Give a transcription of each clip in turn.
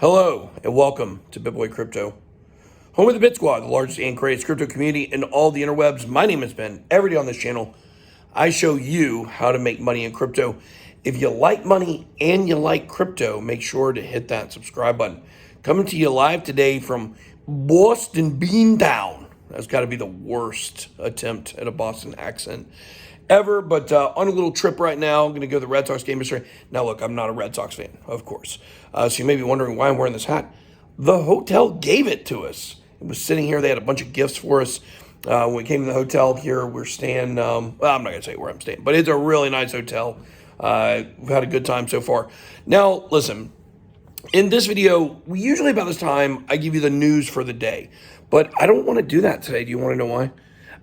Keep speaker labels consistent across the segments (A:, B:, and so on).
A: Hello and welcome to BitBoy Crypto, home of the BitSquad, the largest and greatest crypto community in all the interwebs. My name is Ben. Every day on this channel, I show you how to make money in crypto. If you like money and you like crypto, make sure to hit that subscribe button. Coming to you live today from Boston Beantown. That's got to be the worst attempt at a Boston accent ever, but on a little trip right now. I'm going to go to the Red Sox game yesterday. Now, look, I'm not a Red Sox fan, of course. So you may be wondering why I'm wearing this hat. The hotel gave it to us. It was sitting here. They had a bunch of gifts for us. When we came to the hotel here, we're staying, well, I'm not going to tell you where I'm staying, but it's a really nice hotel. We've had a good time so far. Now, listen, in this video, we usually about this time, I give you the news for the day, but I don't want to do that today. Do you want to know why?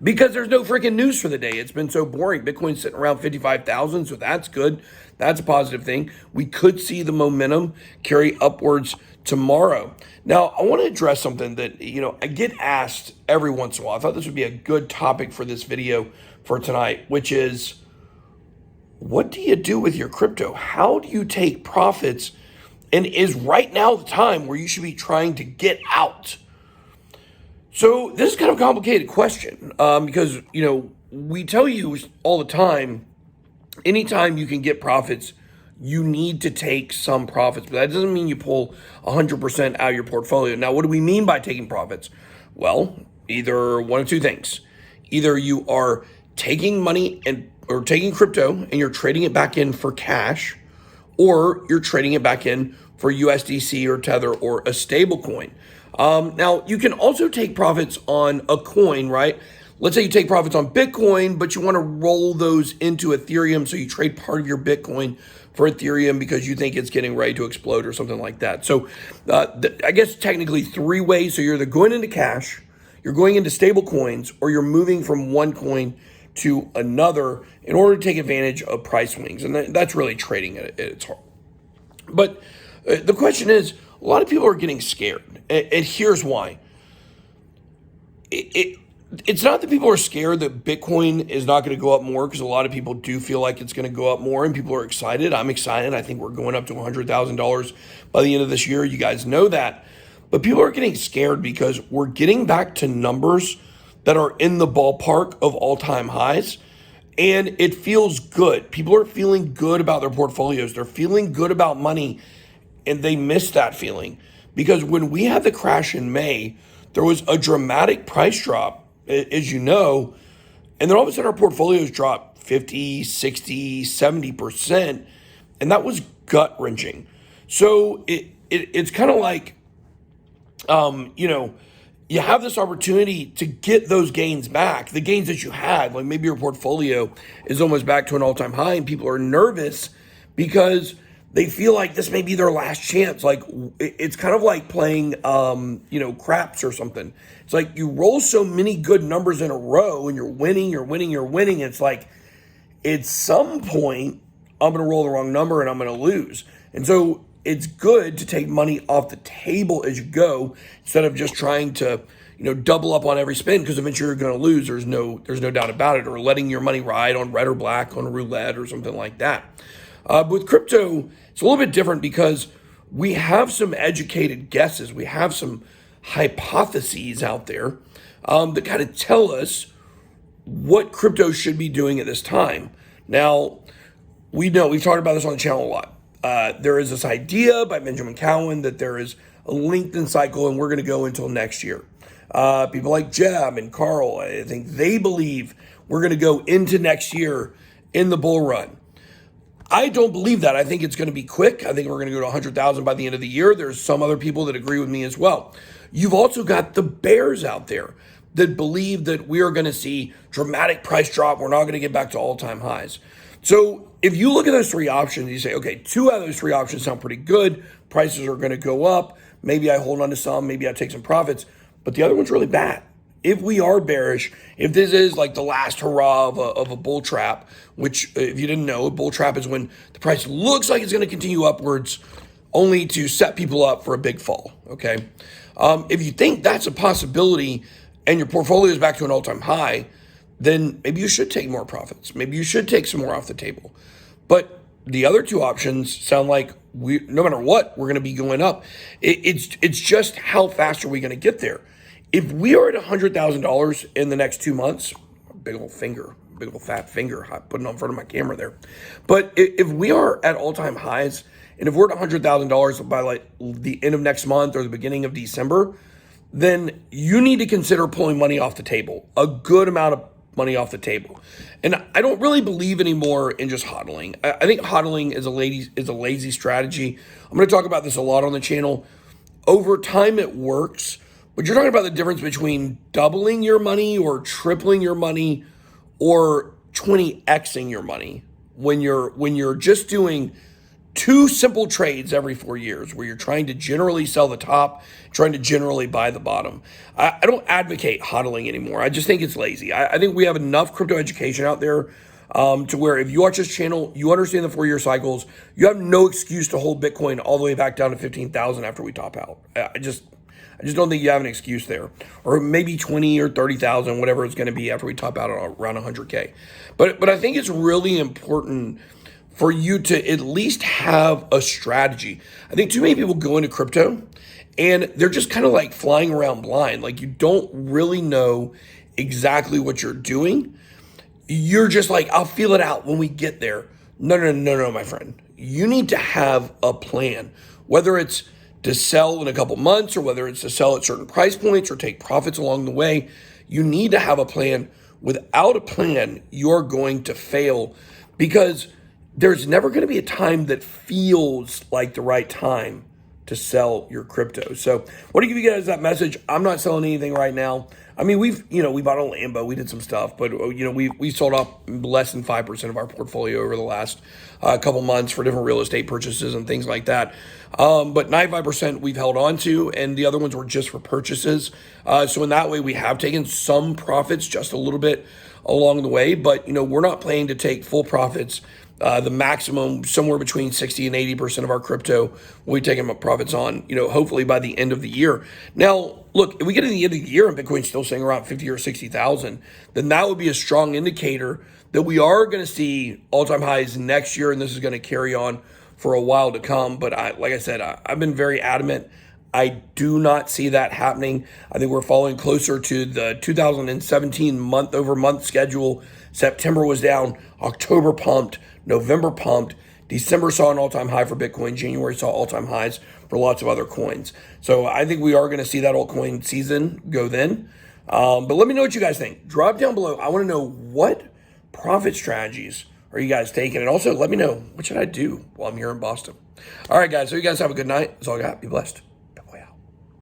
A: Because there's no freaking news for the day. It's been so boring. Bitcoin's sitting around 55,000, so that's good. That's a positive thing. We could see the momentum carry upwards tomorrow. Now, I want to address something that, I get asked every once in a while. I thought this would be a good topic for this video for tonight, which is, what do you do with your crypto? How do you take profits? And is right now the time where you should be trying to get out? So this is kind of a complicated question because, we tell you all the time, anytime you can get profits, you need to take some profits. But that doesn't mean you pull 100% out of your portfolio. Now, what do we mean by taking profits? Well, either one of two things. Either you are taking money or taking crypto and you're trading it back in for cash, or you're trading it back in for USDC or Tether or a stable coin. Now, you can also take profits on a coin, right? Let's say you take profits on Bitcoin, but you want to roll those into Ethereum, so you trade part of your Bitcoin for Ethereum because you think it's getting ready to explode or something like that. So I guess technically three ways. So you're either going into cash, you're going into stable coins, or you're moving from one coin to another in order to take advantage of price swings. And that's really trading at its heart. But the question is, a lot of people are getting scared. And here's why. It's not that people are scared that Bitcoin is not going to go up more, because a lot of people do feel like it's going to go up more and people are excited. I'm excited. I think we're going up to $100,000 by the end of this year. You guys know that. But people are getting scared because we're getting back to numbers that are in the ballpark of all-time highs. And it feels good. People are feeling good about their portfolios. They're feeling good about money. And they miss that feeling. Because when we had the crash in May, there was a dramatic price drop, as you know, and then all of a sudden our portfolios dropped 50, 60, 70%, and that was gut-wrenching. So it's kind of like, you have this opportunity to get those gains back, the gains that you had. Like maybe your portfolio is almost back to an all-time high, and people are nervous because they feel like this may be their last chance. Like it's kind of like playing, craps or something. It's like you roll so many good numbers in a row and you're winning. It's like at some point I'm going to roll the wrong number and I'm going to lose. And so it's good to take money off the table as you go instead of just trying to, double up on every spin, because eventually you're going to lose. There's no doubt about it. Or letting your money ride on red or black on roulette or something like that. But with crypto, it's a little bit different because we have some educated guesses. We have some hypotheses out there that kind of tell us what crypto should be doing at this time. Now, we've talked about this on the channel a lot. There is this idea by Benjamin Cowan that there is a lengthened cycle and we're going to go until next year. People like Jeb and Carl, I think they believe we're going to go into next year in the bull run. I don't believe that. I think it's going to be quick. I think we're going to go to 100,000 by the end of the year. There's some other people that agree with me as well. You've also got the bears out there that believe that we are going to see dramatic price drop. We're not going to get back to all-time highs. So if you look at those three options, you say, okay, two out of those three options sound pretty good. Prices are going to go up. Maybe I hold on to some. Maybe I take some profits. But the other one's really bad. If we are bearish, if this is like the last hurrah of a bull trap, which if you didn't know, a bull trap is when the price looks like it's going to continue upwards only to set people up for a big fall, okay? If you think that's a possibility and your portfolio is back to an all-time high, then maybe you should take more profits. Maybe you should take some more off the table. But the other two options sound like no matter what, we're going to be going up. It's just how fast are we going to get there? If we are at $100,000 in the next 2 months, big old fat finger, putting it in front of my camera there. But if we are at all-time highs, and if we're at $100,000 by like the end of next month or the beginning of December, then you need to consider pulling money off the table, a good amount of money off the table. And I don't really believe anymore in just hodling. I think hodling is a lazy strategy. I'm going to talk about this a lot on the channel. Over time, it works, but you're talking about the difference between doubling your money or tripling your money or 20xing your money when you're just doing two simple trades every 4 years where you're trying to generally sell the top, trying to generally buy the bottom. I don't advocate hodling anymore. I just think it's lazy. I think we have enough crypto education out there to where if you watch this channel, you understand the 4-year cycles. You have no excuse to hold Bitcoin all the way back down to 15,000 after we top out. I just don't think you have an excuse there, or maybe 20 or 30,000, whatever it's going to be after we top out on around 100K. But I think it's really important for you to at least have a strategy. I think too many people go into crypto and they're just kind of like flying around blind. Like you don't really know exactly what you're doing. You're just like, I'll feel it out when we get there. No, my friend. You need to have a plan, whether it's to sell in a couple months or whether it's to sell at certain price points or take profits along the way. You need to have a plan. Without a plan, you're going to fail because there's never going to be a time that feels like the right time to sell your crypto. So I want to give you guys that message. I'm not selling anything right now. I mean, we bought a Lambo, we did some stuff, but we sold off less than 5% of our portfolio over the last couple months for different real estate purchases and things like that. But 95% we've held on to, and the other ones were just for purchases. So in that way, we have taken some profits just a little bit along the way, but we're not planning to take full profits. The maximum, somewhere between 60 and 80% of our crypto we'll be taking profits on, hopefully by the end of the year. Now, look, if we get to the end of the year and Bitcoin's still staying around 50 or 60,000, then that would be a strong indicator that we are going to see all-time highs next year, and this is going to carry on for a while to come. But like I said, I've been very adamant. I do not see that happening. I think we're falling closer to the 2017 month-over-month schedule. September was down, October pumped, November pumped, December saw an all-time high for Bitcoin, January saw all-time highs for lots of other coins. So I think we are going to see that altcoin season go then. But let me know what you guys think. Drop down below. I want to know what profit strategies are you guys taking? And also let me know, what should I do while I'm here in Boston? All right, guys. So you guys have a good night. That's all I got. Be blessed.